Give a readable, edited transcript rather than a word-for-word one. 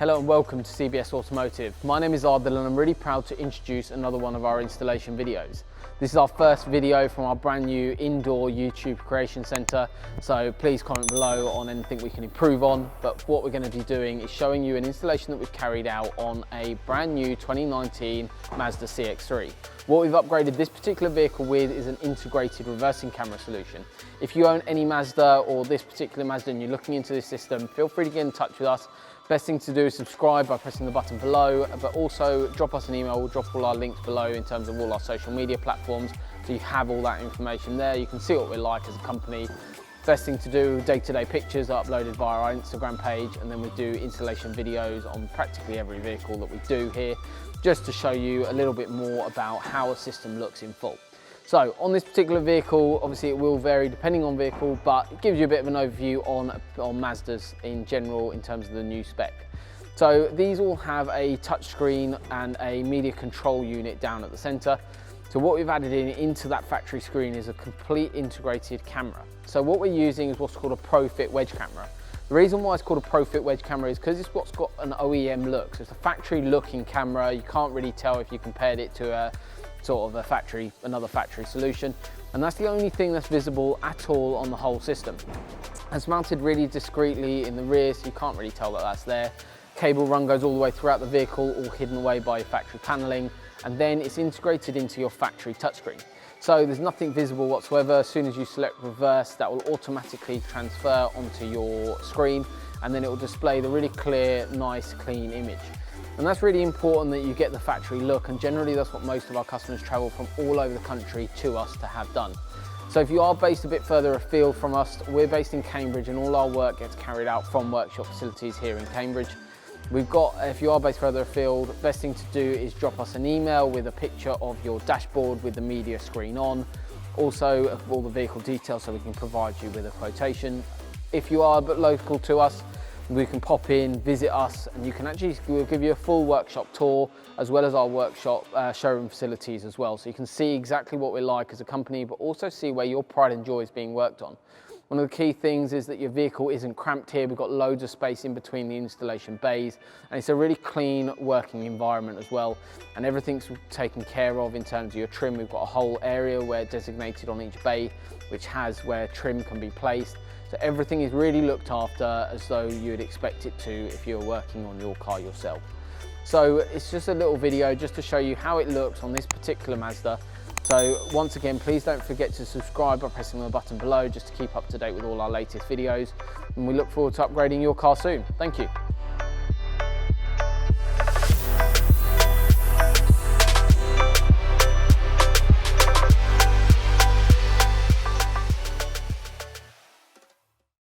Hello and welcome to CBS Automotive. My name is Ardil and I'm really proud to introduce another one of our installation videos. This is our first video from our brand new indoor YouTube creation center, so please comment below on anything we can improve on. But what we're going to be doing is showing you an installation that we've carried out on a brand new 2019 Mazda CX-3. What we've upgraded this particular vehicle with is an integrated reversing camera solution. If you own any Mazda or this particular Mazda and you're looking into this system, feel free to get in touch with us. Best thing to do is subscribe by pressing the button below, but also drop us an email. We'll drop all our links below in terms of all our social media platforms, so you have all that information there. You can see what we're like as a company. Best thing to do, day-to-day pictures are uploaded via our Instagram page, and then we do installation videos on practically every vehicle that we do here, just to show you a little bit more about how a system looks in full. So on this particular vehicle, obviously it will vary depending on vehicle, but it gives you a bit of an overview on Mazdas in general in terms of the new spec. So these all have a touchscreen and a media control unit down at the center. So what we've added into that factory screen is a complete integrated camera. So what we're using is what's called a ProFit wedge camera. The reason why it's called a ProFit wedge camera is because it's what's got an OEM look. So it's a factory looking camera. You can't really tell if you compared it to a sort of another factory solution. And that's the only thing that's visible at all on the whole system. It's mounted really discreetly in the rear, so you can't really tell that that's there. Cable run goes all the way throughout the vehicle, all hidden away by your factory paneling, and then it's integrated into your factory touchscreen. So there's nothing visible whatsoever. As soon as you select reverse, that will automatically transfer onto your screen, and then it will display the really clear, nice, clean image. And that's really important that you get the factory look, and generally that's what most of our customers travel from all over the country to us to have done. So if you are based a bit further afield from us, we're based in Cambridge and all our work gets carried out from workshop facilities here in Cambridge. If you are based further afield, best thing to do is drop us an email with a picture of your dashboard with the media screen on. Also all the vehicle details so we can provide you with a quotation. If you are a bit local to us, we can pop in, visit us, and we'll give you a full workshop tour as well as our workshop showroom facilities as well. So you can see exactly what we're like as a company, but also see where your pride and joy is being worked on. One of the key things is that your vehicle isn't cramped here. We've got loads of space in between the installation bays, and it's a really clean working environment as well. And everything's taken care of in terms of your trim. We've got a whole area where designated on each bay, which has where trim can be placed. So everything is really looked after as though you'd expect it to if you were working on your car yourself. So it's just a little video just to show you how it looks on this particular Mazda. So once again, please don't forget to subscribe by pressing the button below just to keep up to date with all our latest videos. And we look forward to upgrading your car soon. Thank you.